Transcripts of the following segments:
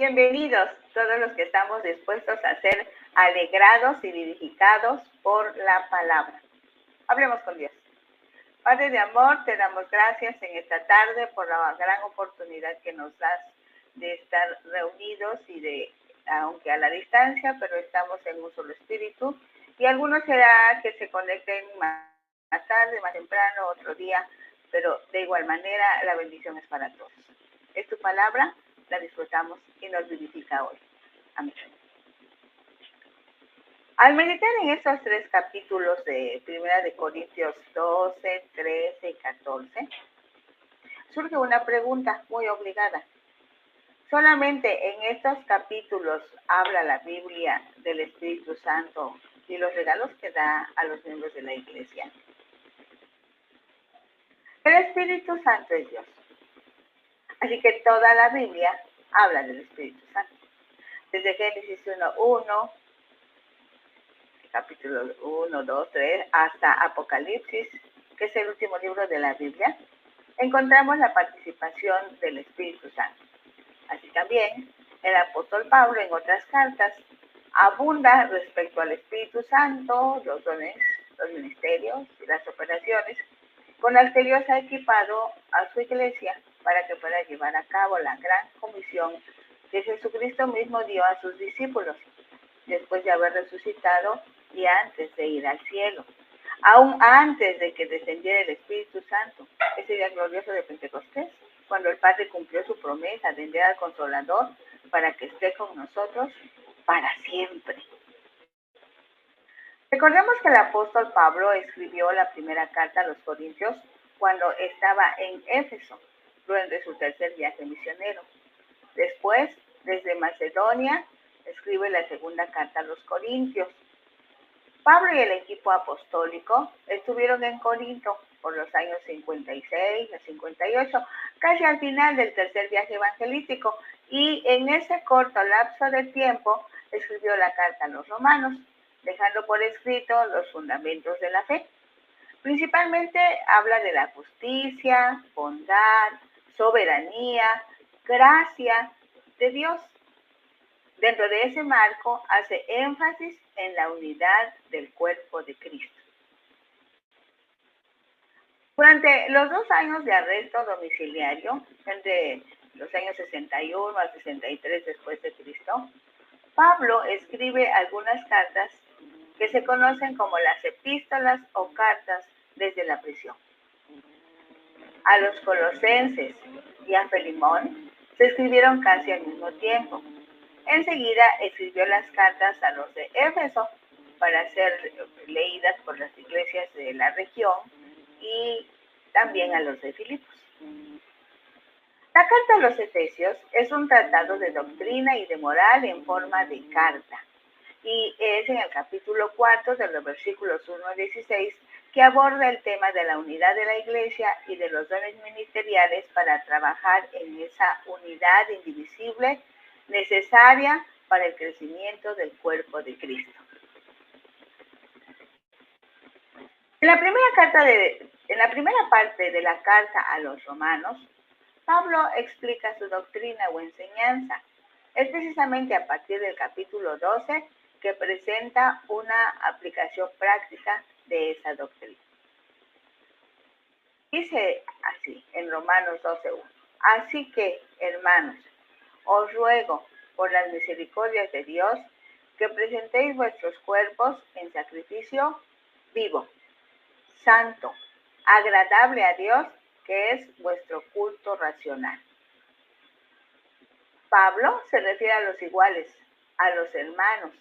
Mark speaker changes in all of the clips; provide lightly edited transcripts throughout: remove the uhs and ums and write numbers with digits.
Speaker 1: Bienvenidos todos los que estamos dispuestos a ser alegrados y vivificados por la palabra. Hablemos con Dios. Padre de amor, te damos gracias en esta tarde por la gran oportunidad que nos das de estar reunidos aunque a la distancia, pero estamos en un solo espíritu. Y algunos será que se conecten más tarde, más temprano, otro día, pero de igual manera la bendición es para todos. Es tu palabra, la disfrutamos y nos vivifica hoy. Amén. Al meditar en estos 3 capítulos de Primera de Corintios 12, 13 y 14, surge una pregunta muy obligada. ¿Solamente en estos capítulos habla la Biblia del Espíritu Santo y los regalos que da a los miembros de la Iglesia? El Espíritu Santo es Dios. Así que toda la Biblia habla del Espíritu Santo. Desde Génesis 1:1, capítulo 1, 2, 3, hasta Apocalipsis, que es el último libro de la Biblia, encontramos la participación del Espíritu Santo. Así también, el apóstol Pablo en otras cartas abunda respecto al Espíritu Santo, los dones, los ministerios y las operaciones con las que Dios ha equipado a su iglesia para que pueda llevar a cabo la gran comisión que Jesucristo mismo dio a sus discípulos después de haber resucitado y antes de ir al cielo, aún antes de que descendiera el Espíritu Santo, ese día glorioso de Pentecostés, cuando el Padre cumplió su promesa de enviar al Consolador para que esté con nosotros para siempre. Recordemos que el apóstol Pablo escribió la primera carta a los Corintios cuando estaba en Éfeso, durante su tercer viaje misionero. Después, desde Macedonia, escribe la segunda carta a los Corintios. Pablo y el equipo apostólico estuvieron en Corinto por los años 56 a 58, casi al final del tercer viaje evangelístico, y en ese corto lapso de tiempo escribió la carta a los romanos, dejando por escrito los fundamentos de la fe. Principalmente habla de la justicia, bondad, soberanía, gracia de Dios. Dentro de ese marco hace énfasis en la unidad del cuerpo de Cristo. Durante los 2 años de arresto domiciliario, entre los años 61 a 63 después de Cristo, Pablo escribe algunas cartas que se conocen como las epístolas o cartas desde la prisión. A los colosenses y a Filemón se escribieron casi al mismo tiempo. Enseguida escribió las cartas a los de Éfeso para ser leídas por las iglesias de la región y también a los de Filipos. La carta a los Efesios es un tratado de doctrina y de moral en forma de carta, y es en el capítulo 4 de los versículos 1 a 16 que aborda el tema de la unidad de la iglesia y de los dones ministeriales para trabajar en esa unidad indivisible necesaria para el crecimiento del cuerpo de Cristo. En la primera parte de la carta a los romanos, Pablo explica su doctrina o enseñanza. Es precisamente a partir del capítulo 12 que presenta una aplicación práctica de esa doctrina. Dice así en Romanos 12:1: Así que, hermanos, os ruego por las misericordias de Dios que presentéis vuestros cuerpos en sacrificio vivo, santo, agradable a Dios, que es vuestro culto racional. Pablo se refiere a los iguales, a los hermanos.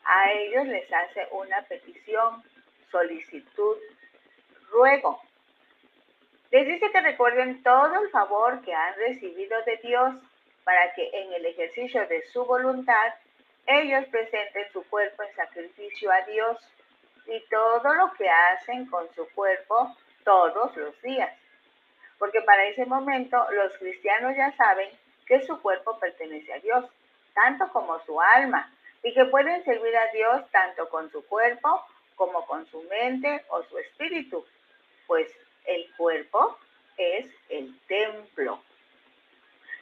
Speaker 1: A ellos les hace una petición, solicitud, ruego. Les dice que recuerden todo el favor que han recibido de Dios para que en el ejercicio de su voluntad ellos presenten su cuerpo en sacrificio a Dios y todo lo que hacen con su cuerpo todos los días. Porque para ese momento los cristianos ya saben que su cuerpo pertenece a Dios, tanto como su alma, y que pueden servir a Dios tanto con su cuerpo como con su mente o su espíritu, pues el cuerpo es el templo.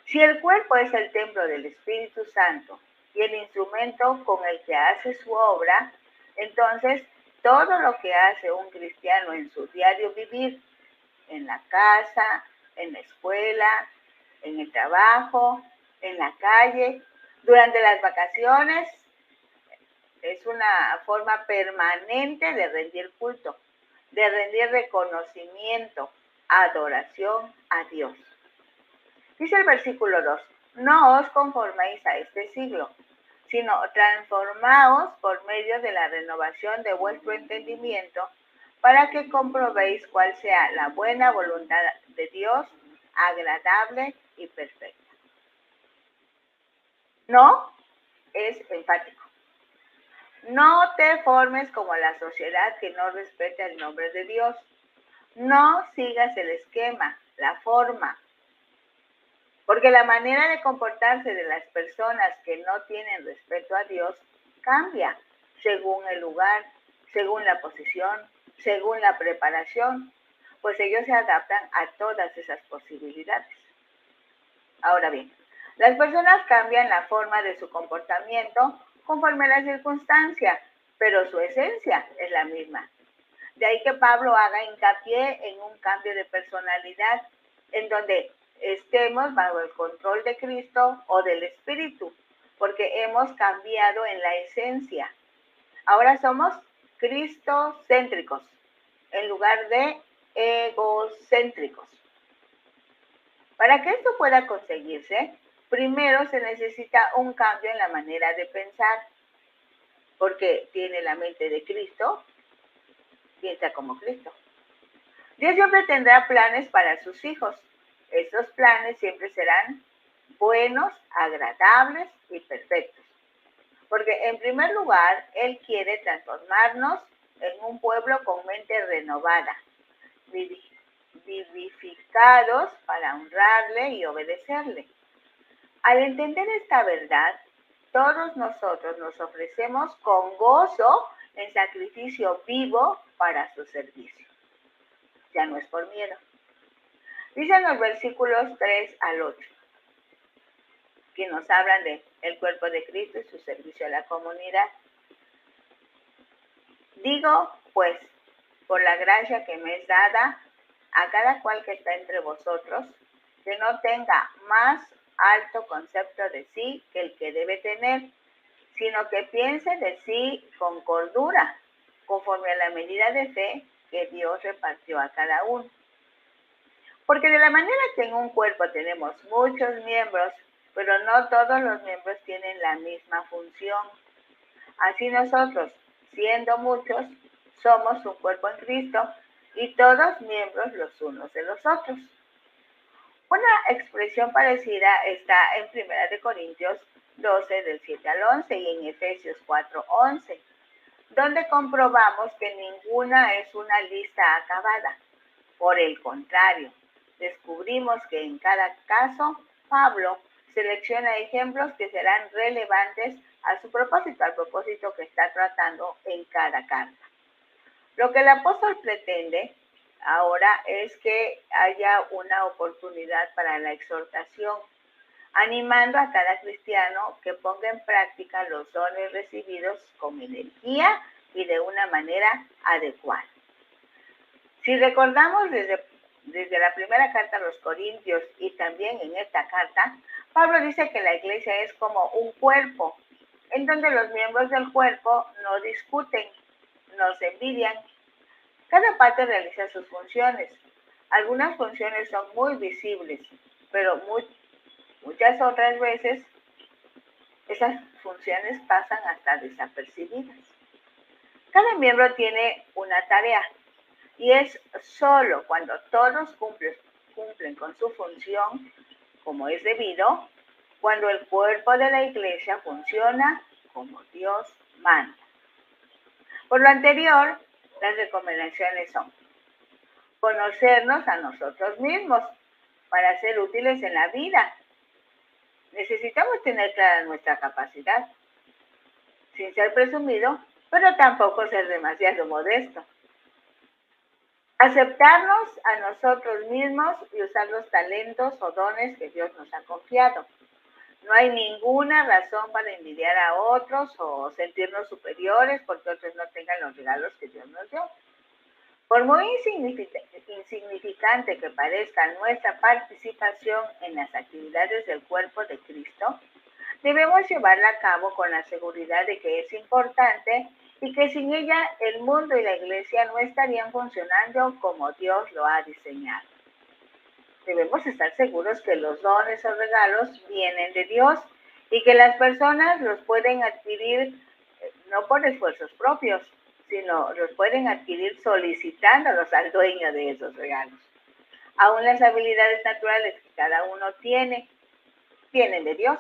Speaker 1: Si el cuerpo es el templo del Espíritu Santo y el instrumento con el que hace su obra, entonces todo lo que hace un cristiano en su diario vivir, en la casa, en la escuela, en el trabajo, en la calle, durante las vacaciones, es una forma permanente de rendir culto, de rendir reconocimiento, adoración a Dios. Dice el versículo 2, no os conforméis a este siglo, sino transformaos por medio de la renovación de vuestro entendimiento, para que comprobéis cuál sea la buena voluntad de Dios, agradable y perfecta. No es enfático. No te formes como la sociedad que no respeta el nombre de Dios. No sigas el esquema, la forma, porque la manera de comportarse de las personas que no tienen respeto a Dios cambia según el lugar, según la posición, según la preparación, pues ellos se adaptan a todas esas posibilidades. Ahora bien, las personas cambian la forma de su comportamiento conforme a la circunstancia, pero su esencia es la misma. De ahí que Pablo haga hincapié en un cambio de personalidad, en donde estemos bajo el control de Cristo o del Espíritu, porque hemos cambiado en la esencia. Ahora somos cristocéntricos, en lugar de egocéntricos. Para que esto pueda conseguirse, primero se necesita un cambio en la manera de pensar, porque tiene la mente de Cristo, piensa como Cristo. Dios siempre tendrá planes para sus hijos. Estos planes siempre serán buenos, agradables y perfectos. Porque en primer lugar, Él quiere transformarnos en un pueblo con mente renovada, vivificados para honrarle y obedecerle. Al entender esta verdad, todos nosotros nos ofrecemos con gozo en sacrificio vivo para su servicio. Ya no es por miedo. Dicen los versículos 3 al 8, que nos hablan de el cuerpo de Cristo y su servicio a la comunidad. Digo, pues, por la gracia que me es dada a cada cual que está entre vosotros, que no tenga más alto concepto de sí que el que debe tener, sino que piense de sí con cordura, conforme a la medida de fe que Dios repartió a cada uno. Porque de la manera que en un cuerpo tenemos muchos miembros, pero no todos los miembros tienen la misma función. Así nosotros, siendo muchos, somos un cuerpo en Cristo y todos miembros los unos de los otros. Una expresión parecida está en 1 Corintios 12, del 7 al 11 y en Efesios 4, 11, donde comprobamos que ninguna es una lista acabada. Por el contrario, descubrimos que en cada caso, Pablo selecciona ejemplos que serán relevantes a su propósito, al propósito que está tratando en cada carta. Lo que el apóstol pretende ahora es que haya una oportunidad para la exhortación, animando a cada cristiano que ponga en práctica los dones recibidos con energía y de una manera adecuada. Si recordamos desde la primera carta a los Corintios y también en esta carta, Pablo dice que la iglesia es como un cuerpo, en donde los miembros del cuerpo no discuten, no se envidian. Cada parte realiza sus funciones. Algunas funciones son muy visibles, pero muchas otras veces esas funciones pasan hasta desapercibidas. Cada miembro tiene una tarea y es solo cuando todos cumplen con su función como es debido, cuando el cuerpo de la iglesia funciona como Dios manda. Por lo anterior, las recomendaciones son conocernos a nosotros mismos para ser útiles en la vida. Necesitamos tener clara nuestra capacidad, sin ser presumido, pero tampoco ser demasiado modesto. Aceptarnos a nosotros mismos y usar los talentos o dones que Dios nos ha confiado. No hay ninguna razón para envidiar a otros o sentirnos superiores porque otros no tengan los regalos que Dios nos dio. Por muy insignificante que parezca nuestra participación en las actividades del cuerpo de Cristo, debemos llevarla a cabo con la seguridad de que es importante y que sin ella el mundo y la iglesia no estarían funcionando como Dios lo ha diseñado. Debemos estar seguros que los dones o regalos vienen de Dios y que las personas los pueden adquirir no por esfuerzos propios, sino los pueden adquirir solicitándolos al dueño de esos regalos. Aún las habilidades naturales que cada uno tiene, vienen de Dios,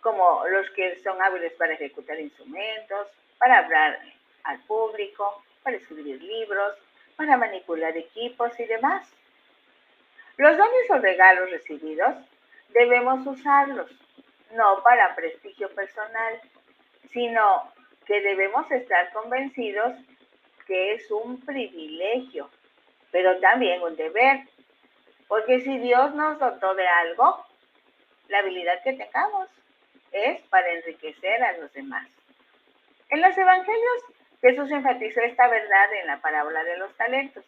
Speaker 1: como los que son hábiles para ejecutar instrumentos, para hablar al público, para escribir libros, para manipular equipos y demás. Los dones o regalos recibidos debemos usarlos, no para prestigio personal, sino que debemos estar convencidos que es un privilegio, pero también un deber, porque si Dios nos dotó de algo, la habilidad que tengamos es para enriquecer a los demás. En los evangelios, Jesús enfatizó esta verdad en la parábola de los talentos.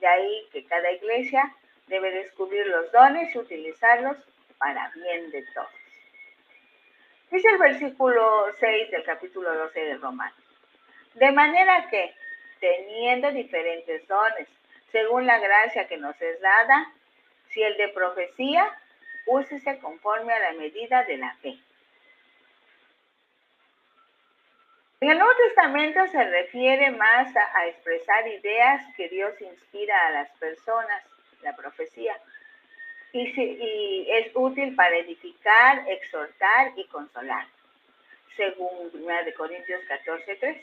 Speaker 1: De ahí que cada iglesia debe descubrir los dones y utilizarlos para bien de todos. Dice el versículo 6 del capítulo 12 de Romanos. De manera que, teniendo diferentes dones, según la gracia que nos es dada, si el de profecía, úsese conforme a la medida de la fe. En el Nuevo Testamento se refiere más a expresar ideas que Dios inspira a las personas, la profecía, y es útil para edificar, exhortar y consolar, según 1 Corintios 14:3.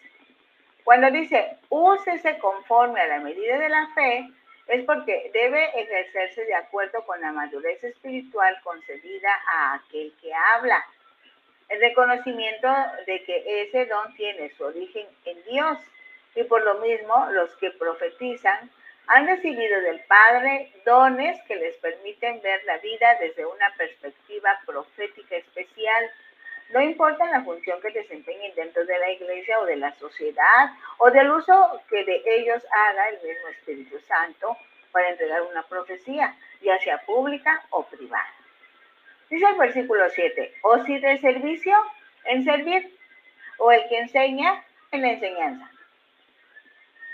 Speaker 1: Cuando dice, úsese conforme a la medida de la fe, es porque debe ejercerse de acuerdo con la madurez espiritual concedida a aquel que habla. El reconocimiento de que ese don tiene su origen en Dios y por lo mismo los que profetizan han recibido del Padre dones que les permiten ver la vida desde una perspectiva profética especial. No importa la función que desempeñen dentro de la iglesia o de la sociedad o del uso que de ellos haga el mismo Espíritu Santo para entregar una profecía, ya sea pública o privada. Dice el versículo 7, o si de servicio, en servir, o el que enseña, en la enseñanza.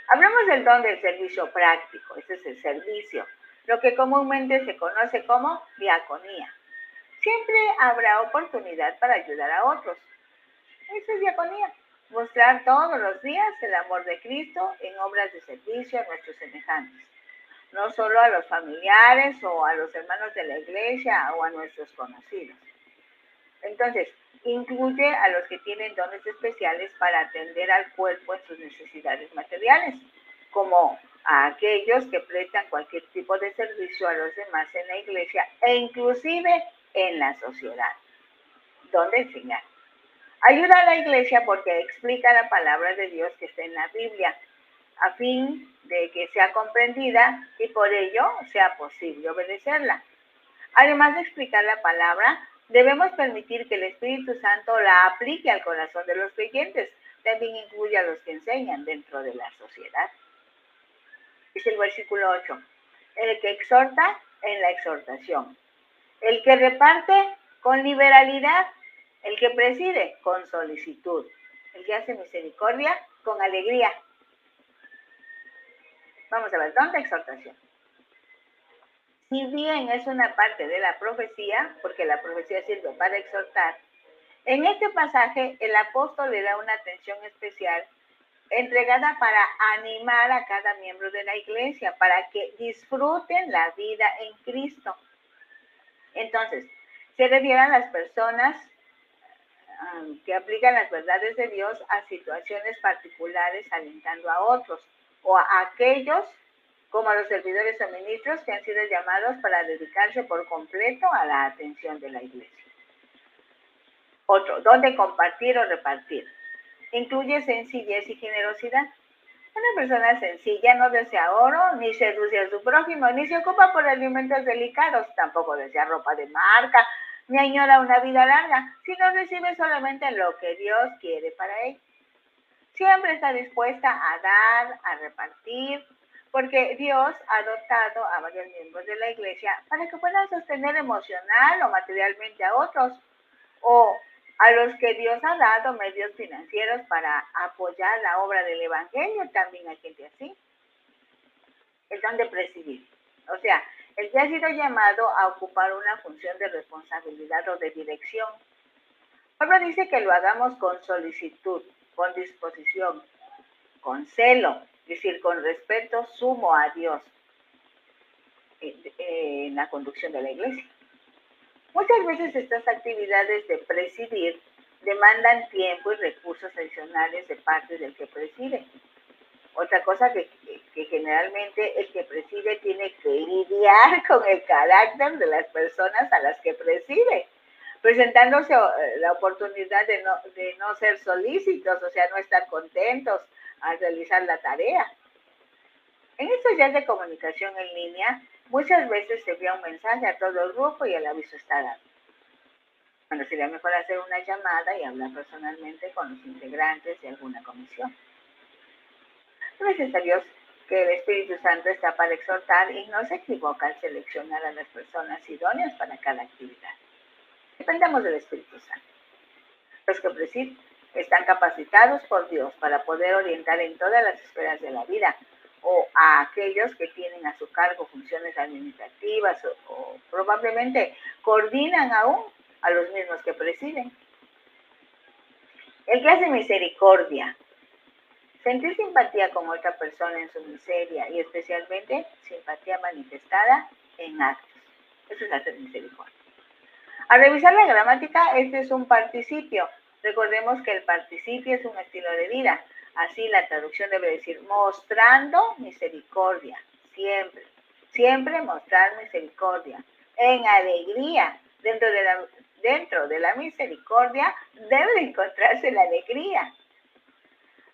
Speaker 1: Hablamos del don del servicio práctico, ese es el servicio, lo que comúnmente se conoce como diaconía. Siempre habrá oportunidad para ayudar a otros. Eso es diaconía, mostrar todos los días el amor de Cristo en obras de servicio a nuestros semejantes. No solo a los familiares o a los hermanos de la iglesia o a nuestros conocidos. Entonces, incluye a los que tienen dones especiales para atender al cuerpo en sus necesidades materiales, como a aquellos que prestan cualquier tipo de servicio a los demás en la iglesia e inclusive en la sociedad, donde enseñar. Ayuda a la iglesia porque explica la palabra de Dios que está en la Biblia, a fin de que sea comprendida y por ello sea posible obedecerla. Además de explicar la palabra, debemos permitir que el Espíritu Santo la aplique al corazón de los creyentes. También incluye a los que enseñan dentro de la sociedad. Dice el versículo 8, el que exhorta en la exhortación, el que reparte con liberalidad, el que preside con solicitud, el que hace misericordia con alegría. Vamos a ver, ¿dónde exhortación? Si bien es una parte de la profecía, porque la profecía sirve para exhortar, en este pasaje el apóstol le da una atención especial entregada para animar a cada miembro de la iglesia, para que disfruten la vida en Cristo. Entonces, se refiere a las personas que aplican las verdades de Dios a situaciones particulares alentando a otros, o a aquellos como a los servidores o ministros que han sido llamados para dedicarse por completo a la atención de la iglesia. Otro, ¿dónde compartir o repartir? Incluye sencillez y generosidad. Una persona sencilla no desea oro, ni seduce a su prójimo, ni se ocupa por alimentos delicados, tampoco desea ropa de marca, ni añora una vida larga, sino recibe solamente lo que Dios quiere para él. Siempre está dispuesta a dar, a repartir, porque Dios ha dotado a varios miembros de la iglesia para que puedan sostener emocional o materialmente a otros, o a los que Dios ha dado medios financieros para apoyar la obra del evangelio. También hay gente así. El don de presidir. O sea, el que ha sido llamado a ocupar una función de responsabilidad o de dirección. Pablo dice que lo hagamos con solicitud, con disposición, con celo, es decir, con respeto sumo a Dios en la conducción de la iglesia. Muchas veces estas actividades de presidir demandan tiempo y recursos adicionales de parte del que preside. Otra cosa que generalmente el que preside tiene que lidiar con el carácter de las personas a las que preside, presentándose la oportunidad de no ser solícitos, o sea, no estar contentos al realizar la tarea. En estos días de comunicación en línea, muchas veces se envía un mensaje a todo el grupo y el aviso está dado. Bueno, sería mejor hacer una llamada y hablar personalmente con los integrantes de alguna comisión. Gracias a Dios que el Espíritu Santo está para exhortar y no se equivoca al seleccionar a las personas idóneas para cada actividad. Dependamos del Espíritu Santo. Los que presiden están capacitados por Dios para poder orientar en todas las esferas de la vida, o a aquellos que tienen a su cargo funciones administrativas o probablemente coordinan aún a los mismos que presiden. El que hace misericordia, sentir simpatía con otra persona en su miseria y especialmente simpatía manifestada en actos. Eso es hacer misericordia. Al revisar la gramática, este es un participio. Recordemos que el participio es un estilo de vida. Así la traducción debe decir mostrando misericordia. Siempre, siempre mostrar misericordia. En alegría. Dentro de la misericordia debe encontrarse la alegría.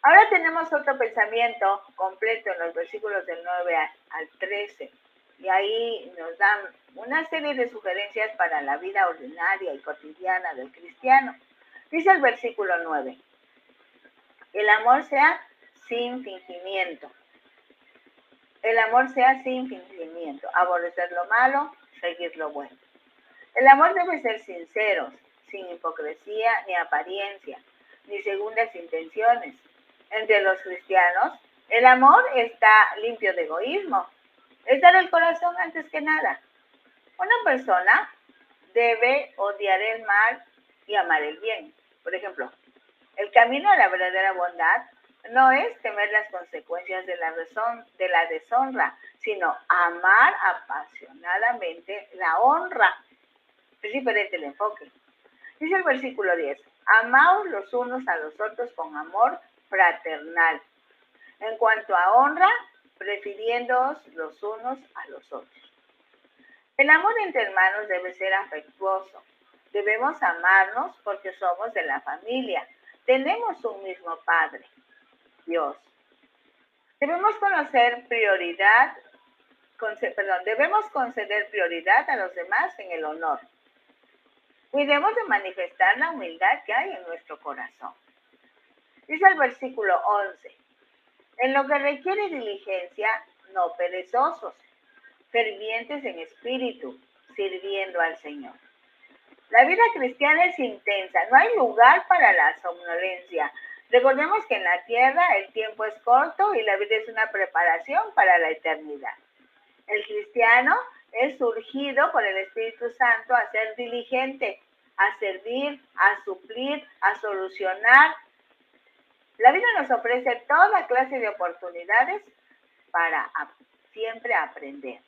Speaker 1: Ahora tenemos otro pensamiento completo en los versículos del 9 al 13. Y ahí nos dan una serie de sugerencias para la vida ordinaria y cotidiana del cristiano. Dice el versículo 9, el amor sea sin fingimiento. El amor sea sin fingimiento. Aborrecer lo malo, seguir lo bueno. El amor debe ser sincero, sin hipocresía ni apariencia, ni segundas intenciones. Entre los cristianos, el amor está limpio de egoísmo. Es dar el corazón antes que nada. Una persona debe odiar el mal y amar el bien. Por ejemplo, el camino a la verdadera bondad no es temer las consecuencias de la deshonra, sino amar apasionadamente la honra. Es diferente el enfoque. Dice el versículo 10, amaos los unos a los otros con amor fraternal. En cuanto a honra, prefiriéndoos los unos a los otros. El amor entre hermanos debe ser afectuoso. Debemos amarnos porque somos de la familia. Tenemos un mismo Padre, Dios. Debemos conceder prioridad a los demás en el honor. Cuidemos de manifestar la humildad que hay en nuestro corazón. Dice el versículo 11, en lo que requiere diligencia, no perezosos, fervientes en espíritu, sirviendo al Señor. La vida cristiana es intensa, no hay lugar para la somnolencia. Recordemos que en la tierra el tiempo es corto y la vida es una preparación para la eternidad. El cristiano es urgido por el Espíritu Santo a ser diligente, a servir, a suplir, a solucionar. La vida nos ofrece toda clase de oportunidades para siempre aprender.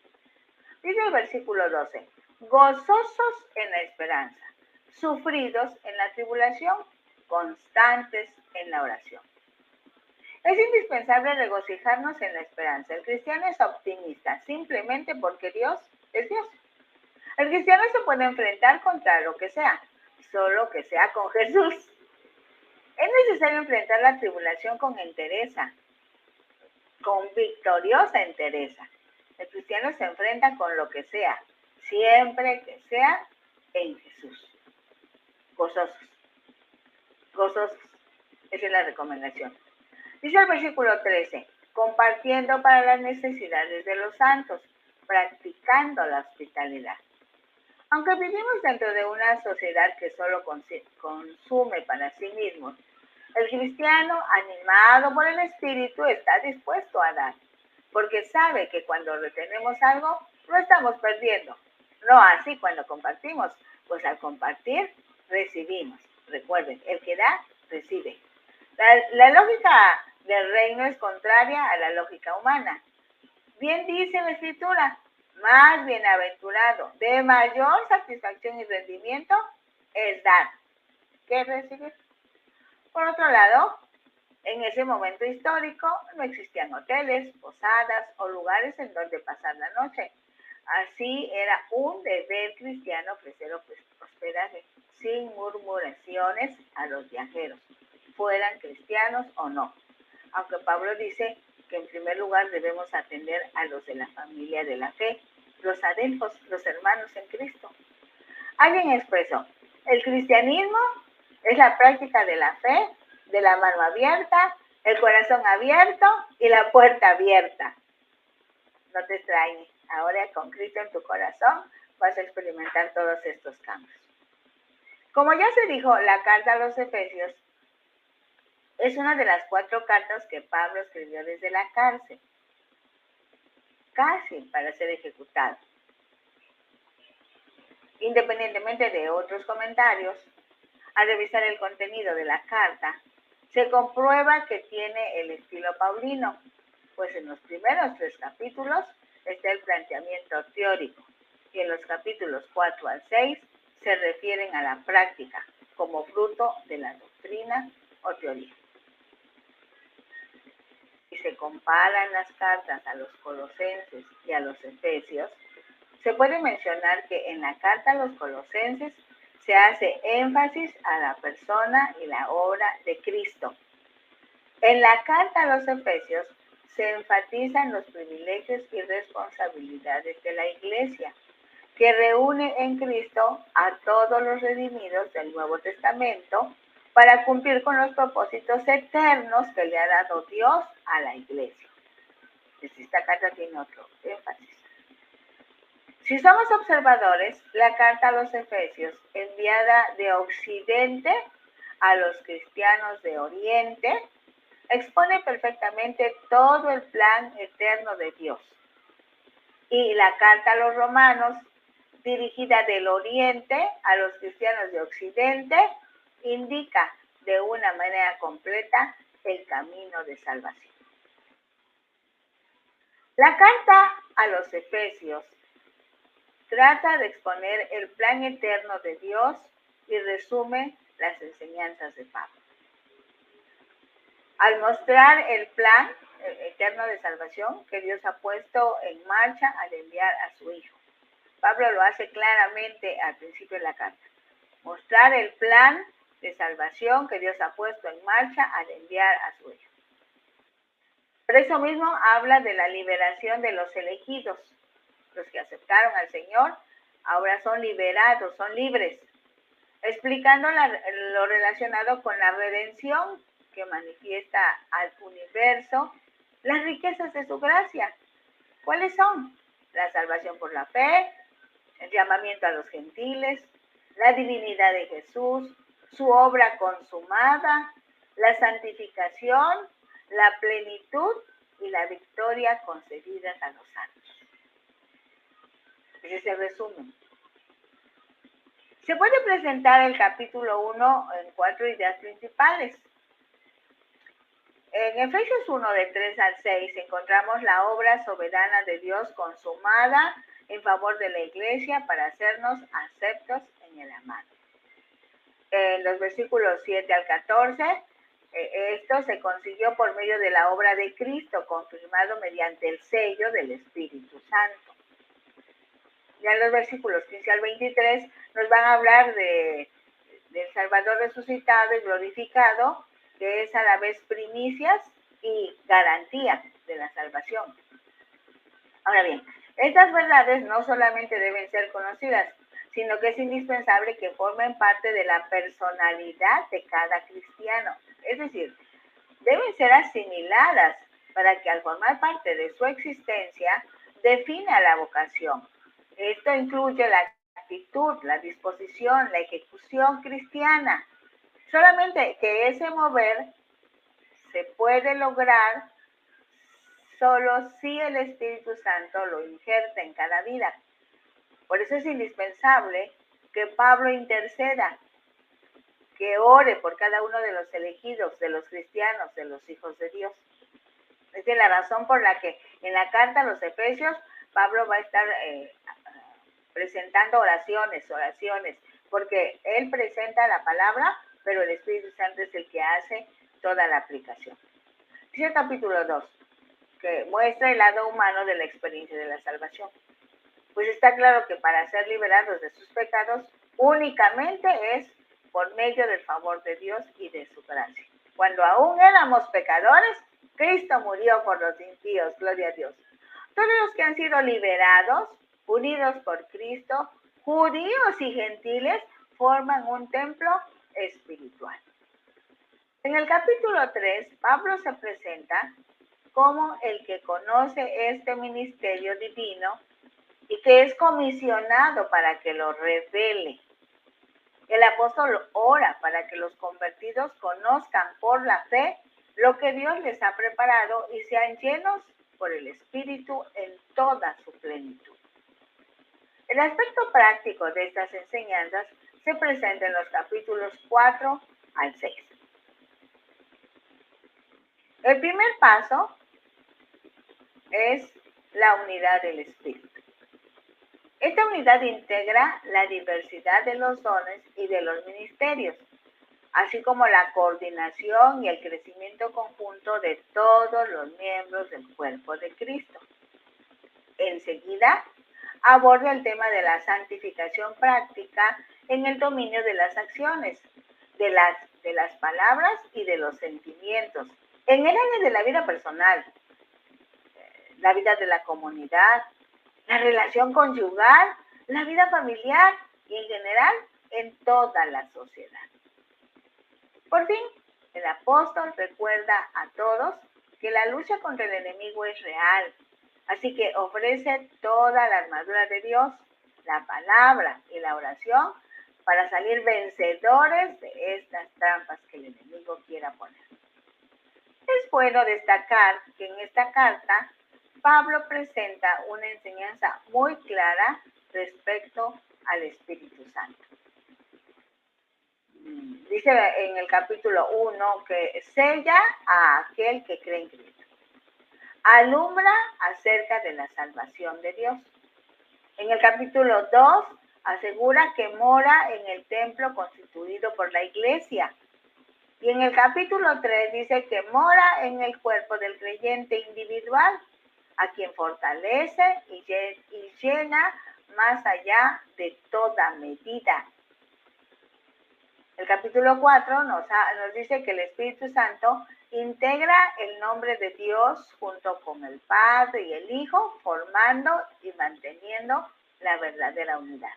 Speaker 1: Dice el versículo 12, gozosos en la esperanza, sufridos en la tribulación, constantes en la oración. Es indispensable regocijarnos en la esperanza. El cristiano es optimista simplemente porque Dios es Dios. El cristiano se puede enfrentar contra lo que sea, solo que sea con Jesús. Es necesario enfrentar la tribulación con entereza. con victoriosa entereza. El cristiano se enfrenta con lo que sea, siempre que sea en Jesús. Gozosos, gozosos. Esa es la recomendación. Dice el versículo 13, compartiendo para las necesidades de los santos, practicando la hospitalidad. Aunque vivimos dentro de una sociedad que solo consume para sí mismo, el cristiano, animado por el Espíritu, está dispuesto a dar, porque sabe que cuando retenemos algo, lo estamos perdiendo. No así cuando compartimos, pues al compartir, recibimos. Recuerden, el que da, recibe. La lógica del reino es contraria a la lógica humana. Bien dice la Escritura, más bienaventurado, de mayor satisfacción y rendimiento es dar que recibir. Por otro lado, en ese momento histórico no existían hoteles, posadas o lugares en donde pasar la noche. Así era un deber cristiano ofrecer hospedaje sin murmuraciones a los viajeros, fueran cristianos o no. Aunque Pablo dice que en primer lugar debemos atender a los de la familia de la fe, los adelfos, los hermanos en Cristo. Alguien expresó, el cristianismo es la práctica de la fe, de la mano abierta, el corazón abierto y la puerta abierta. No te extrañes, ahora con Cristo en tu corazón vas a experimentar todos estos cambios. Como ya se dijo, la carta a los Efesios es una de las 4 cartas que Pablo escribió desde la cárcel, casi para ser ejecutado. Independientemente de otros comentarios, al revisar el contenido de la carta, se comprueba que tiene el estilo paulino, pues en los primeros 3 capítulos está el planteamiento teórico y en los capítulos 4 al 6 se refieren a la práctica como fruto de la doctrina o teoría. Si se comparan las cartas a los Colosenses y a los Efesios, se puede mencionar que en la carta a los Colosenses se hace énfasis a la persona y la obra de Cristo. En la carta a los Efesios se enfatizan los privilegios y responsabilidades de la Iglesia, que reúne en Cristo a todos los redimidos del Nuevo Testamento para cumplir con los propósitos eternos que le ha dado Dios a la Iglesia. Esta carta tiene otro énfasis. Si somos observadores, la carta a los Efesios, enviada de Occidente a los cristianos de Oriente, expone perfectamente todo el plan eterno de Dios. Y la carta a los Romanos, dirigida del Oriente a los cristianos de Occidente, indica de una manera completa el camino de salvación. La carta a los Efesios trata de exponer el plan eterno de Dios y resume las enseñanzas de Pablo. Al mostrar el plan eterno de salvación que Dios ha puesto en marcha al enviar a su Hijo. Pablo lo hace claramente al principio de la carta. Mostrar el plan de salvación que Dios ha puesto en marcha al enviar a su Hijo. Por eso mismo habla de la liberación de los elegidos. Los que aceptaron al Señor ahora son liberados, son libres, explicando lo relacionado con la redención que manifiesta al universo las riquezas de su gracia. ¿Cuáles son? La salvación por la fe, el llamamiento a los gentiles, la divinidad de Jesús, su obra consumada, la santificación, la plenitud y la victoria concedidas a los santos. Ese es el resumen. Se puede presentar el capítulo 1 en 4 ideas principales. En Efesios 1, de 3 al 6, encontramos la obra soberana de Dios consumada en favor de la Iglesia para hacernos aceptos en el amado. En los versículos 7 al 14, esto se consiguió por medio de la obra de Cristo, confirmado mediante el sello del Espíritu Santo. Ya en los versículos 15 al 23 nos van a hablar del Salvador resucitado y glorificado, que es a la vez primicias y garantía de la salvación. Ahora bien, estas verdades no solamente deben ser conocidas, sino que es indispensable que formen parte de la personalidad de cada cristiano. Es decir, deben ser asimiladas para que al formar parte de su existencia defina la vocación. Esto incluye la actitud, la disposición, la ejecución cristiana. Solamente que ese mover se puede lograr solo si el Espíritu Santo lo injerta en cada vida. Por eso es indispensable que Pablo interceda, que ore por cada uno de los elegidos, de los cristianos, de los hijos de Dios. Esa es la razón por la que en la carta a los Efesios, Pablo va a estar presentando oraciones, porque él presenta la palabra, pero el Espíritu Santo es el que hace toda la aplicación. Dice el capítulo 2, que muestra el lado humano de la experiencia de la salvación. Pues está claro que para ser liberados de sus pecados, únicamente es por medio del favor de Dios y de su gracia. Cuando aún éramos pecadores, Cristo murió por los impíos, gloria a Dios. Todos los que han sido liberados, unidos por Cristo, judíos y gentiles, forman un templo espiritual. En el capítulo 3, Pablo se presenta como el que conoce este ministerio divino y que es comisionado para que lo revele. El apóstol ora para que los convertidos conozcan por la fe lo que Dios les ha preparado y sean llenos por el Espíritu en toda su plenitud. El aspecto práctico de estas enseñanzas se presenta en los capítulos 4 al 6. El primer paso es la unidad del Espíritu. Esta unidad integra la diversidad de los dones y de los ministerios, así como la coordinación y el crecimiento conjunto de todos los miembros del cuerpo de Cristo. Enseguida, aborda el tema de la santificación práctica en el dominio de las acciones, de las palabras y de los sentimientos, en el área de la vida personal, la vida de la comunidad, la relación conyugal, la vida familiar y en general en toda la sociedad. Por fin, el apóstol recuerda a todos que la lucha contra el enemigo es real, así que ofrece toda la armadura de Dios, la palabra y la oración para salir vencedores de estas trampas que el enemigo quiera poner. Es bueno destacar que en esta carta Pablo presenta una enseñanza muy clara respecto al Espíritu Santo. Dice en el capítulo 1 que sella a aquel que cree en Cristo. Alumbra acerca de la salvación de Dios. En el capítulo 2 asegura que mora en el templo constituido por la iglesia. Y en el capítulo 3 dice que mora en el cuerpo del creyente individual, a quien fortalece y llena más allá de toda medida. El capítulo 4 nos dice que el Espíritu Santo integra el nombre de Dios junto con el Padre y el Hijo, formando y manteniendo la verdadera unidad.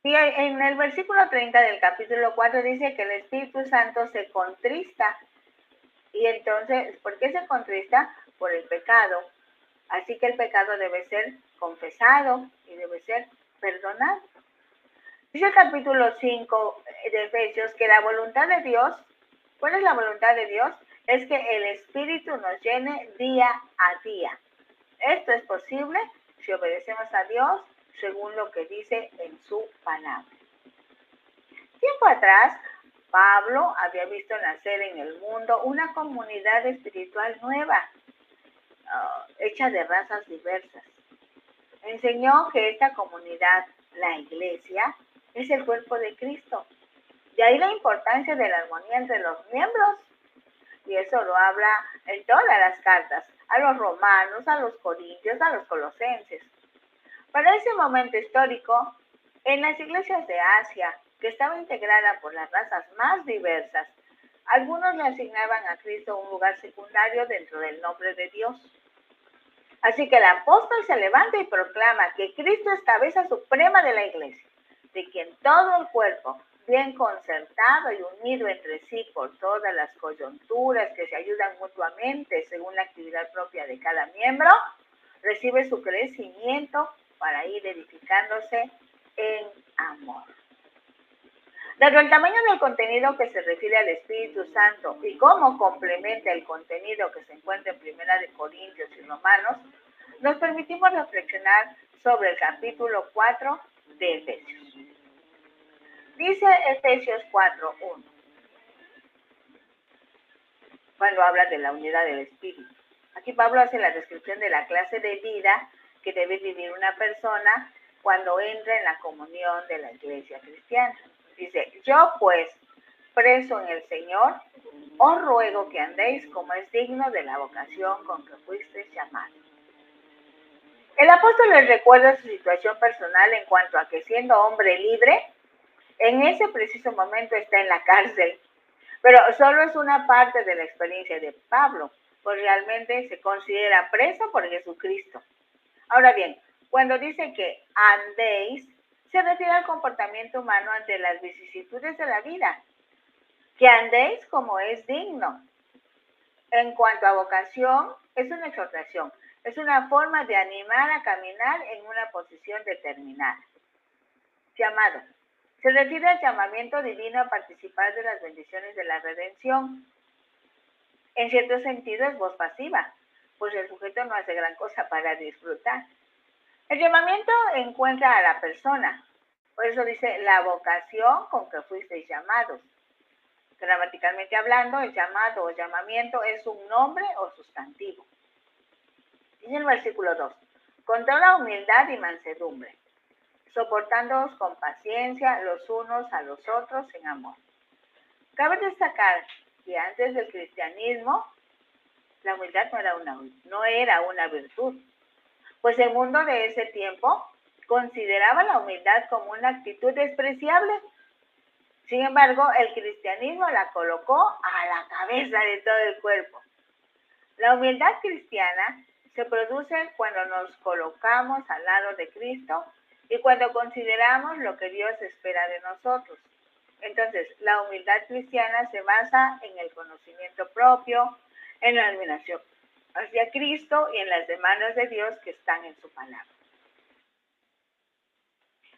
Speaker 1: Y en el versículo 30 del capítulo 4 dice que el Espíritu Santo se contrista. Y entonces, ¿por qué se contrista? Por el pecado. Así que el pecado debe ser confesado y debe ser perdonado. Dice el capítulo 5 de Efesios que la voluntad de Dios, ¿cuál es la voluntad de Dios? Es que el Espíritu nos llene día a día. Esto es posible si obedecemos a Dios según lo que dice en su palabra. Tiempo atrás, Pablo había visto nacer en el mundo una comunidad espiritual nueva, hecha de razas diversas. Enseñó que esta comunidad, la iglesia, es el cuerpo de Cristo. De ahí la importancia de la armonía entre los miembros. Y eso lo habla en todas las cartas, a los romanos, a los corintios, a los colosenses. Para ese momento histórico, en las iglesias de Asia, que estaba integrada por las razas más diversas, Algunos le asignaban a Cristo un lugar secundario dentro del nombre de Dios. Así que el apóstol se levanta y proclama que Cristo es cabeza suprema de la iglesia, de quien todo el cuerpo, bien concertado y unido entre sí por todas las coyunturas que se ayudan mutuamente según la actividad propia de cada miembro, recibe su crecimiento para ir edificándose en amor. Dado el tamaño del contenido que se refiere al Espíritu Santo y cómo complementa el contenido que se encuentra en Primera de Corintios y Romanos, nos permitimos reflexionar sobre el capítulo 4 de Efesios. Dice Efesios 4:1, cuando habla de la unidad del Espíritu. Aquí Pablo hace la descripción de la clase de vida que debe vivir una persona cuando entra en la comunión de la iglesia cristiana. Dice, yo pues, preso en el Señor, os ruego que andéis como es digno de la vocación con que fuisteis llamados. El apóstol les recuerda su situación personal en cuanto a que siendo hombre libre, en ese preciso momento está en la cárcel. Pero solo es una parte de la experiencia de Pablo, pues realmente se considera preso por Jesucristo. Ahora bien, cuando dice que andéis, se refiere al comportamiento humano ante las vicisitudes de la vida. Que andéis como es digno. En cuanto a vocación, es una exhortación, es una forma de animar a caminar en una posición determinada. Llamado. Se refiere al llamamiento divino a participar de las bendiciones de la redención. En cierto sentido es voz pasiva, pues el sujeto no hace gran cosa para disfrutar. El llamamiento encuentra a la persona, por eso dice la vocación con que fuisteis llamados. Gramaticalmente hablando, el llamado o llamamiento es un nombre o sustantivo. Dice el versículo 2, con toda humildad y mansedumbre, soportándoos con paciencia los unos a los otros en amor. Cabe destacar que antes del cristianismo, la humildad no era una virtud, pues el mundo de ese tiempo consideraba la humildad como una actitud despreciable. Sin embargo, el cristianismo la colocó a la cabeza de todo el cuerpo. La humildad cristiana se produce cuando nos colocamos al lado de Cristo y cuando consideramos lo que Dios espera de nosotros. Entonces, la humildad cristiana se basa en el conocimiento propio, en la admiración hacia Cristo y en las demandas de Dios que están en su palabra.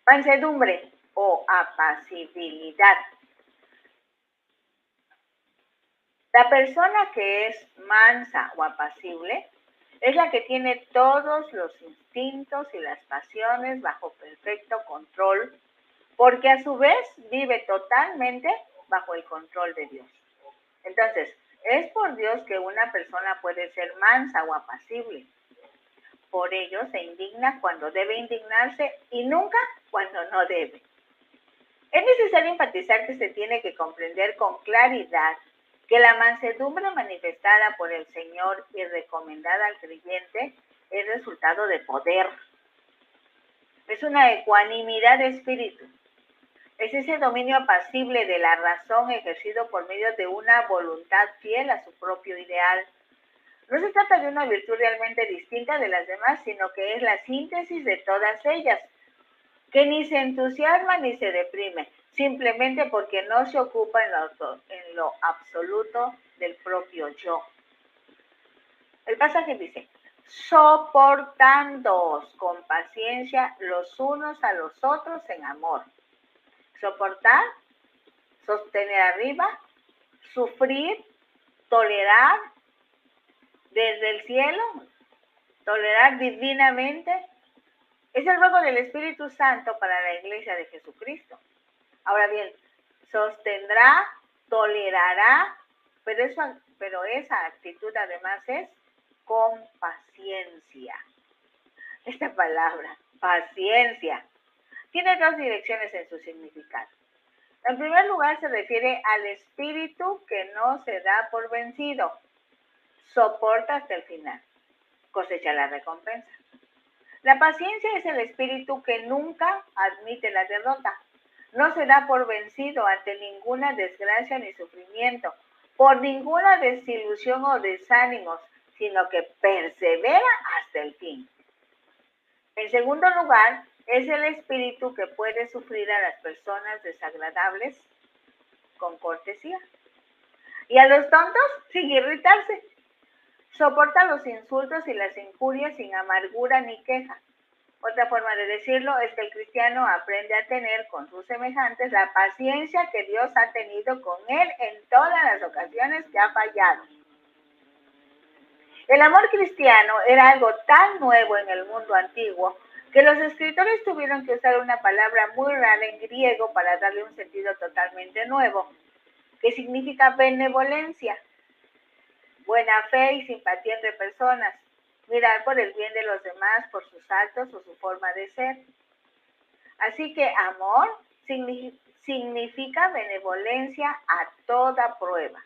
Speaker 1: Mansedumbre o apacibilidad. La persona que es mansa o apacible es la que tiene todos los instintos y las pasiones bajo perfecto control, porque a su vez vive totalmente bajo el control de Dios. Entonces, es por Dios que una persona puede ser mansa o apacible. Por ello se indigna cuando debe indignarse y nunca cuando no debe. Es necesario enfatizar que se tiene que comprender con claridad que la mansedumbre manifestada por el Señor y recomendada al creyente es resultado de poder. Es una ecuanimidad de espíritu. Es ese dominio apacible de la razón ejercido por medio de una voluntad fiel a su propio ideal. No se trata de una virtud realmente distinta de las demás, sino que es la síntesis de todas ellas, que ni se entusiasma ni se deprime, simplemente porque no se ocupa en lo absoluto del propio yo. El pasaje dice, soportándoos con paciencia los unos a los otros en amor. Soportar, sostener arriba, sufrir, tolerar desde el cielo, tolerar divinamente. Es el ruego del Espíritu Santo para la iglesia de Jesucristo. Ahora bien, sostendrá, tolerará, pero esa actitud además es con paciencia. Esta palabra, paciencia, tiene dos direcciones en su significado. En primer lugar, se refiere al espíritu que no se da por vencido, soporta hasta el final, cosecha la recompensa. La paciencia es el espíritu que nunca admite la derrota, no se da por vencido ante ninguna desgracia ni sufrimiento, por ninguna desilusión o desánimos, sino que persevera hasta el fin. En segundo lugar, es el espíritu que puede sufrir a las personas desagradables con cortesía y a los tontos sin irritarse. Soporta los insultos y las injurias sin amargura ni queja. Otra forma de decirlo es que el cristiano aprende a tener con sus semejantes la paciencia que Dios ha tenido con él en todas las ocasiones que ha fallado. El amor cristiano era algo tan nuevo en el mundo antiguo que los escritores tuvieron que usar una palabra muy rara en griego para darle un sentido totalmente nuevo, que significa benevolencia, buena fe y simpatía entre personas, mirar por el bien de los demás, por sus actos o su forma de ser. Así que amor significa benevolencia a toda prueba.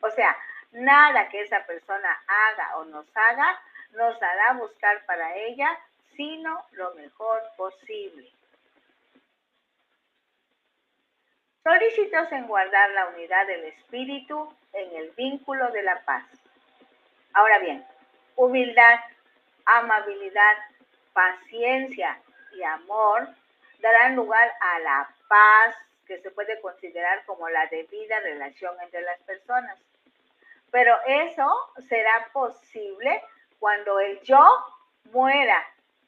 Speaker 1: O sea, nada que esa persona haga o nos haga nos hará buscar para ella, sino lo mejor posible. Solícitos en guardar la unidad del espíritu en el vínculo de la paz. Ahora bien, humildad, amabilidad, paciencia y amor darán lugar a la paz que se puede considerar como la debida relación entre las personas. Pero eso será posible cuando el yo muera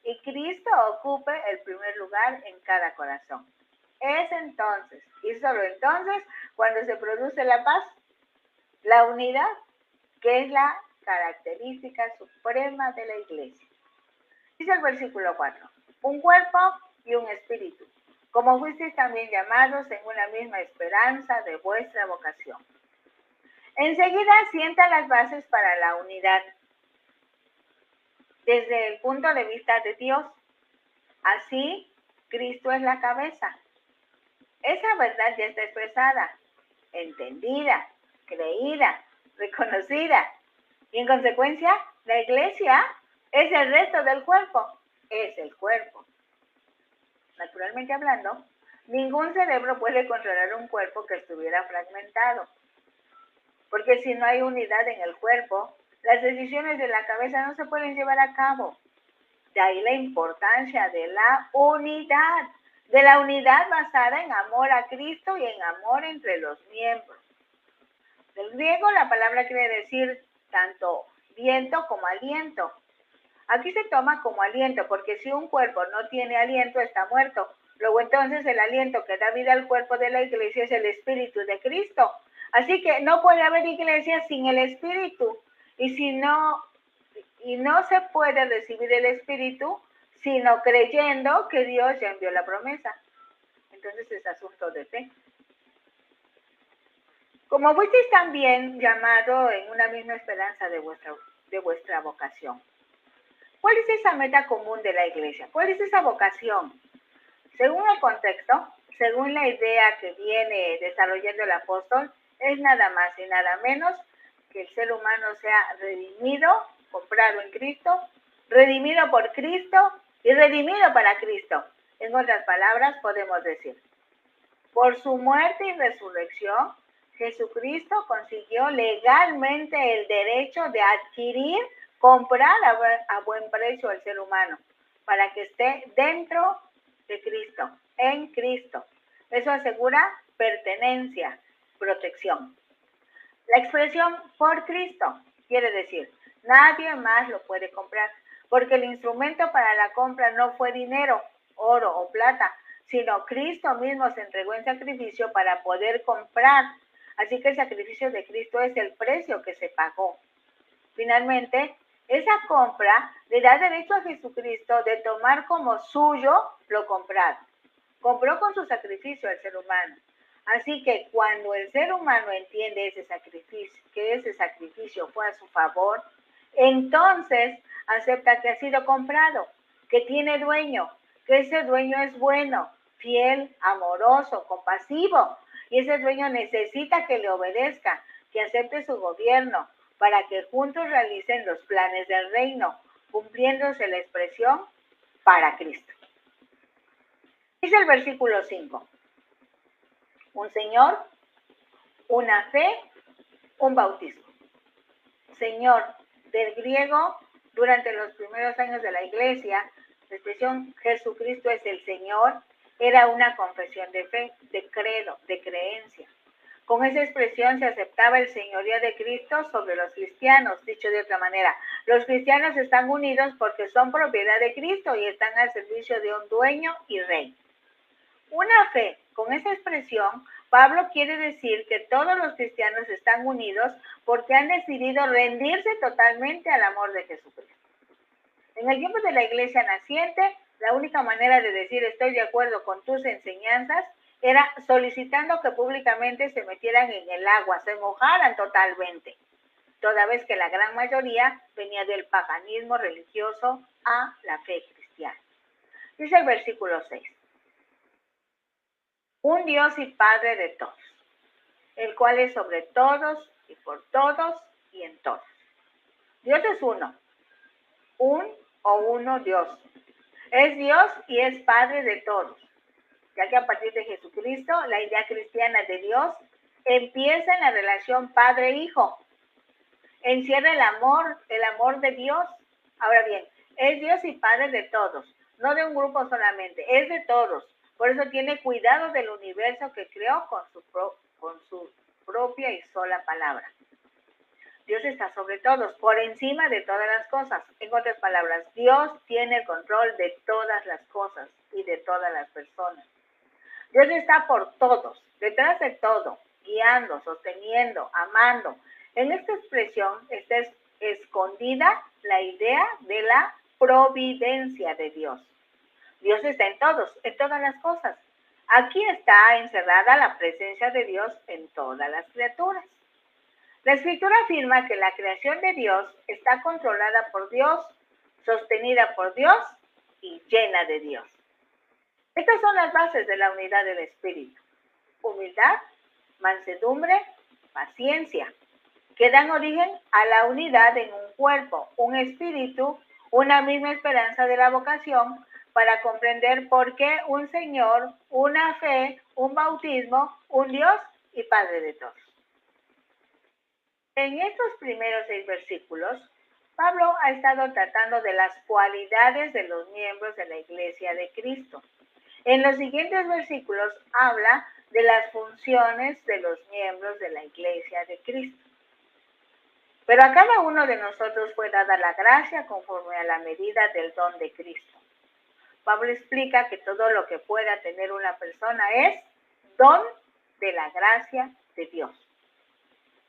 Speaker 1: y Cristo ocupe el primer lugar en cada corazón. Es entonces, y solo entonces, cuando se produce la paz, la unidad, que es la característica suprema de la iglesia. Dice el versículo 4, un cuerpo y un espíritu, como fuisteis también llamados en una misma esperanza de vuestra vocación. Enseguida sienta las bases para la unidad desde el punto de vista de Dios. Así, Cristo es la cabeza. Esa verdad ya está expresada, entendida, creída, reconocida. Y en consecuencia, la iglesia es el resto del cuerpo, es el cuerpo. Naturalmente hablando, ningún cerebro puede controlar un cuerpo que estuviera fragmentado. Porque si no hay unidad en el cuerpo, las decisiones de la cabeza no se pueden llevar a cabo. De ahí la importancia de la unidad basada en amor a Cristo y en amor entre los miembros. Del griego la palabra quiere decir tanto viento como aliento. Aquí se toma como aliento, porque si un cuerpo no tiene aliento, está muerto. Luego entonces el aliento que da vida al cuerpo de la iglesia es el Espíritu de Cristo. Así que no puede haber iglesia sin el Espíritu. Y no se puede recibir el Espíritu sino creyendo que Dios ya envió la promesa. Entonces es asunto de fe. Como fuisteis también llamado en una misma esperanza de vuestra vocación. ¿Cuál es esa meta común de la iglesia? ¿Cuál es esa vocación? Según el contexto, según la idea que viene desarrollando el apóstol, es nada más y nada menos que el ser humano sea redimido, comprado en Cristo, redimido por Cristo y redimido para Cristo. En otras palabras, podemos decir, por su muerte y resurrección, Jesucristo consiguió legalmente el derecho de adquirir, comprar a buen precio al ser humano, para que esté dentro de Cristo, en Cristo. Eso asegura pertenencia, protección. La expresión por Cristo quiere decir, nadie más lo puede comprar, porque el instrumento para la compra no fue dinero, oro o plata, sino Cristo mismo se entregó en sacrificio para poder comprar. Así que el sacrificio de Cristo es el precio que se pagó. Finalmente, esa compra le da derecho a Jesucristo de tomar como suyo lo comprado. Compró con su sacrificio al ser humano. Así que cuando el ser humano entiende ese sacrificio, que ese sacrificio fue a su favor, entonces acepta que ha sido comprado, que tiene dueño, que ese dueño es bueno, fiel, amoroso, compasivo, y ese dueño necesita que le obedezca, que acepte su gobierno, para que juntos realicen los planes del reino, cumpliéndose la expresión para Cristo. Dice el versículo 5, un Señor, una fe, un bautismo. Señor, del griego, durante los primeros años de la iglesia, la expresión Jesucristo es el Señor era una confesión de fe, de credo, de creencia. Con esa expresión se aceptaba el señorío de Cristo sobre los cristianos. Dicho de otra manera, los cristianos están unidos porque son propiedad de Cristo y están al servicio de un dueño y rey. Una fe, con esa expresión, Pablo quiere decir que todos los cristianos están unidos porque han decidido rendirse totalmente al amor de Jesucristo. En el tiempo de la iglesia naciente, la única manera de decir estoy de acuerdo con tus enseñanzas era solicitando que públicamente se metieran en el agua, se mojaran totalmente, toda vez que la gran mayoría venía del paganismo religioso a la fe cristiana. Dice el versículo 6. Un Dios y Padre de todos, el cual es sobre todos y por todos y en todos. Dios es uno, uno Dios. Es Dios y es Padre de todos, ya que a partir de Jesucristo, la idea cristiana de Dios empieza en la relación Padre-Hijo. Encierra el amor de Dios. Ahora bien, es Dios y Padre de todos, no de un grupo solamente, es de todos. Por eso tiene cuidado del universo que creó con su propia y sola palabra. Dios está sobre todos, por encima de todas las cosas. En otras palabras, Dios tiene el control de todas las cosas y de todas las personas. Dios está por todos, detrás de todo, guiando, sosteniendo, amando. En esta expresión está escondida la idea de la providencia de Dios. Dios está en todos, en todas las cosas. Aquí está encerrada la presencia de Dios en todas las criaturas. La Escritura afirma que la creación de Dios está controlada por Dios, sostenida por Dios y llena de Dios. Estas son las bases de la unidad del Espíritu: humildad, mansedumbre, paciencia, que dan origen a la unidad en un cuerpo, un espíritu, una misma esperanza de la vocación, para comprender por qué un Señor, una fe, un bautismo, un Dios y Padre de todos. En estos primeros 6 versículos, Pablo ha estado tratando de las cualidades de los miembros de la Iglesia de Cristo. En los siguientes versículos habla de las funciones de los miembros de la Iglesia de Cristo. Pero a cada uno de nosotros fue dada la gracia conforme a la medida del don de Cristo. Pablo explica que todo lo que pueda tener una persona es don de la gracia de Dios.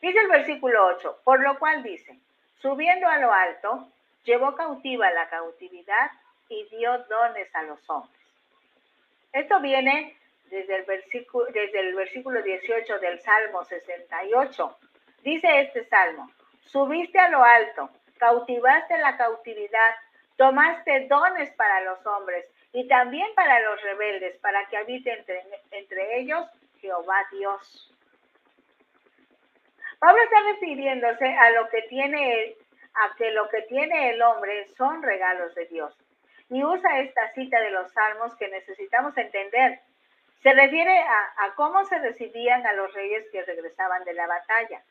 Speaker 1: Dice el versículo 8, por lo cual dice, subiendo a lo alto, llevó cautiva la cautividad y dio dones a los hombres. Esto viene desde el versículo 18 del Salmo 68. Dice este salmo, subiste a lo alto, cautivaste la cautividad, tomaste dones para los hombres y también para los rebeldes, para que habite entre ellos Jehová Dios. Pablo está refiriéndose a que lo que tiene el hombre son regalos de Dios. Y usa esta cita de los Salmos que necesitamos entender. Se refiere a cómo se recibían a los reyes que regresaban de la batalla.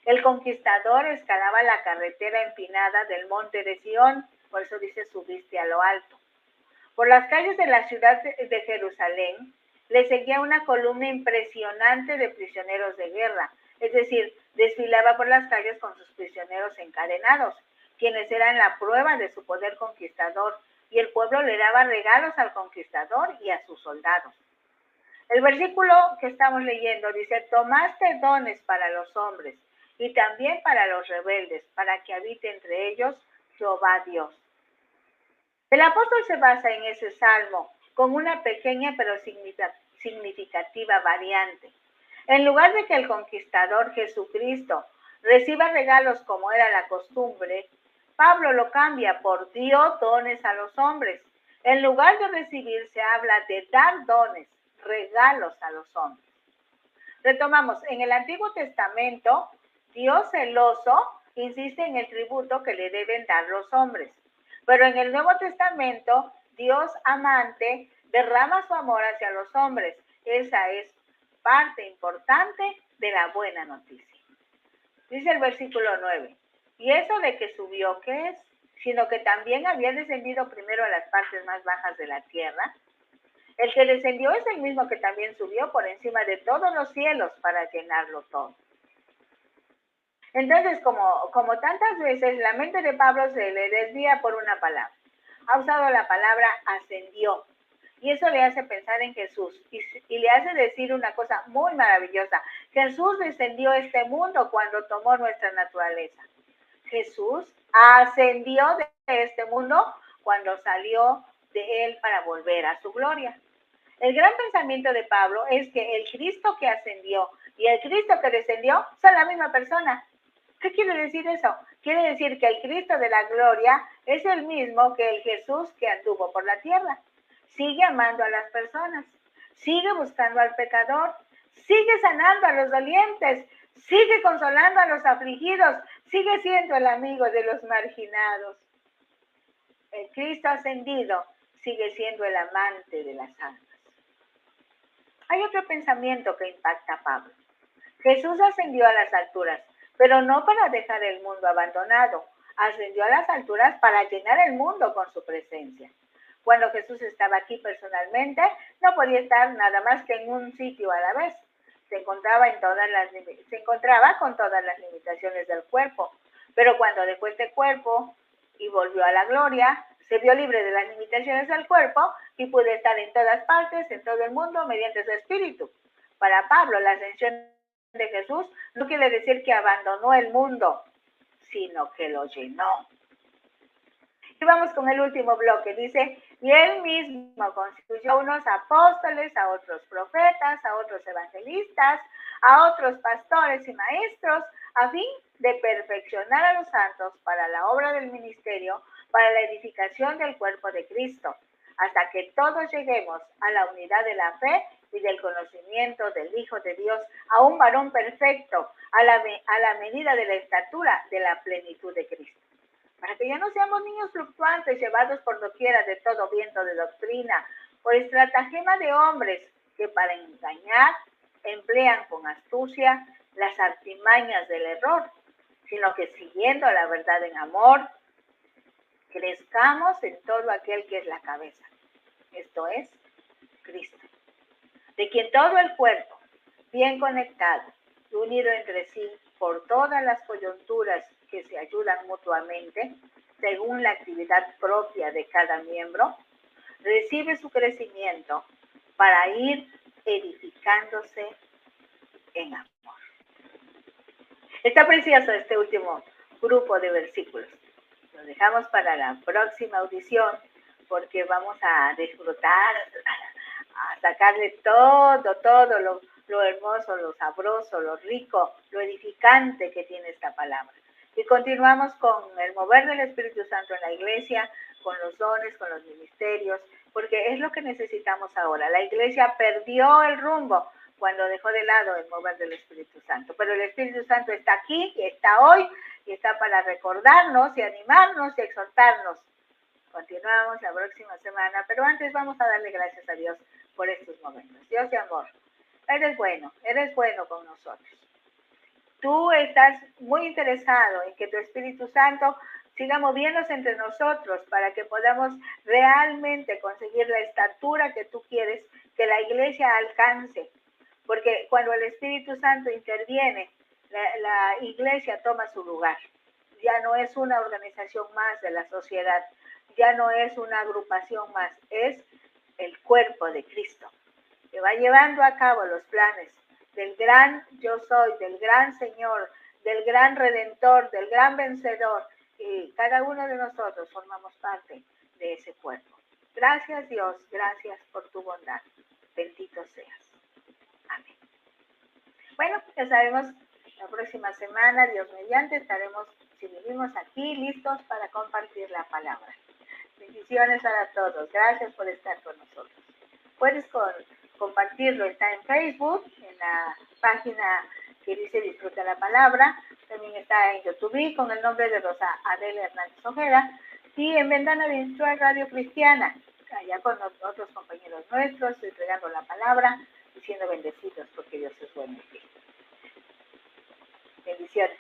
Speaker 1: El conquistador escalaba la carretera empinada del monte de Sión, por eso dice subiste a lo alto. Por las calles de la ciudad de Jerusalén le seguía una columna impresionante de prisioneros de guerra, es decir, desfilaba por las calles con sus prisioneros encadenados, quienes eran la prueba de su poder conquistador, y el pueblo le daba regalos al conquistador y a sus soldados. El versículo que estamos leyendo dice, tomaste dones para los hombres y también para los rebeldes, para que habite entre ellos Jehová Dios. El apóstol se basa en ese salmo con una pequeña pero significativa variante. En lugar de que el conquistador Jesucristo reciba regalos como era la costumbre, Pablo lo cambia por dio dones a los hombres. En lugar de recibir, se habla de dar dones, regalos a los hombres. Retomamos, en el Antiguo Testamento, Dios celoso insiste en el tributo que le deben dar los hombres. Pero en el Nuevo Testamento, Dios amante derrama su amor hacia los hombres. Esa es parte importante de la buena noticia. Dice el versículo 9, y eso de que subió, ¿qué es? Sino que también había descendido primero a las partes más bajas de la tierra. El que descendió es el mismo que también subió por encima de todos los cielos para llenarlo todo. Entonces, como tantas veces, la mente de Pablo se le desvía por una palabra. Ha usado la palabra ascendió. Y eso le hace pensar en Jesús y le hace decir una cosa muy maravillosa. Jesús descendió a este mundo cuando tomó nuestra naturaleza. Jesús ascendió de este mundo cuando salió de él para volver a su gloria. El gran pensamiento de Pablo es que el Cristo que ascendió y el Cristo que descendió son la misma persona. ¿Qué quiere decir eso? Quiere decir que el Cristo de la gloria es el mismo que el Jesús que anduvo por la tierra. Sigue amando a las personas, sigue buscando al pecador, sigue sanando a los dolientes, sigue consolando a los afligidos, sigue siendo el amigo de los marginados. El Cristo ascendido sigue siendo el amante de las almas. Hay otro pensamiento que impacta a Pablo. Jesús ascendió a las alturas, pero no para dejar el mundo abandonado. Ascendió a las alturas para llenar el mundo con su presencia. Cuando Jesús estaba aquí personalmente, no podía estar nada más que en un sitio a la vez. Se encontraba con todas las limitaciones del cuerpo. Pero cuando dejó este cuerpo y volvió a la gloria, se vio libre de las limitaciones del cuerpo y pudo estar en todas partes, en todo el mundo, mediante su espíritu. Para Pablo, la ascensión de Jesús no quiere decir que abandonó el mundo, sino que lo llenó. Y vamos con el último bloque. Dice, y él mismo constituyó a unos apóstoles, a otros profetas, a otros evangelistas, a otros pastores y maestros, a fin de perfeccionar a los santos para la obra del ministerio, para la edificación del cuerpo de Cristo, hasta que todos lleguemos a la unidad de la fe y del conocimiento del Hijo de Dios, a un varón perfecto, a la medida de la estatura de la plenitud de Cristo. Para que ya no seamos niños fluctuantes, llevados por doquiera de todo viento de doctrina, por estratagema de hombres que para engañar emplean con astucia las artimañas del error, sino que siguiendo la verdad en amor, crezcamos en todo aquel que es la cabeza, esto es, Cristo, de quien todo el cuerpo, bien conectado y unido entre sí por todas las coyunturas que se ayudan mutuamente, según la actividad propia de cada miembro, recibe su crecimiento para ir edificándose en amor. Está precioso este último grupo de versículos. Lo dejamos para la próxima audición porque vamos a disfrutar, a sacarle todo lo hermoso, lo sabroso, lo rico, lo edificante que tiene esta palabra. Y continuamos con el mover del Espíritu Santo en la iglesia, con los dones, con los ministerios, porque es lo que necesitamos ahora. La iglesia perdió el rumbo cuando dejó de lado el mover del Espíritu Santo. Pero el Espíritu Santo está aquí, y está hoy, y está para recordarnos y animarnos y exhortarnos. Continuamos la próxima semana, pero antes vamos a darle gracias a Dios por estos momentos. Dios de amor, eres bueno con nosotros. Tú estás muy interesado en que tu Espíritu Santo siga moviéndose entre nosotros para que podamos realmente conseguir la estatura que tú quieres que la iglesia alcance. Porque cuando el Espíritu Santo interviene, la iglesia toma su lugar. Ya no es una organización más de la sociedad, ya no es una agrupación más, es el cuerpo de Cristo, que va llevando a cabo los planes del gran yo soy, del gran Señor, del gran Redentor, del gran vencedor, y cada uno de nosotros formamos parte de ese cuerpo. Gracias Dios, gracias por tu bondad. Bendito seas. Amén. Bueno, ya sabemos, la próxima semana, Dios mediante, estaremos, si vivimos aquí, listos para compartir la palabra. Bendiciones para todos. Gracias por estar con nosotros. Puedes compartirlo, está en Facebook, en la página que dice Disfruta la Palabra. También está en YouTube con el nombre de Rosa Adela Hernández Ojeda. Y en Ventana Virtual Radio Cristiana, allá con otros compañeros nuestros, entregando la palabra y siendo bendecidos porque Dios es bueno. Bendiciones.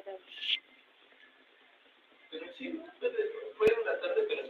Speaker 1: Jesús.
Speaker 2: Pero sí, fue una tarde, pero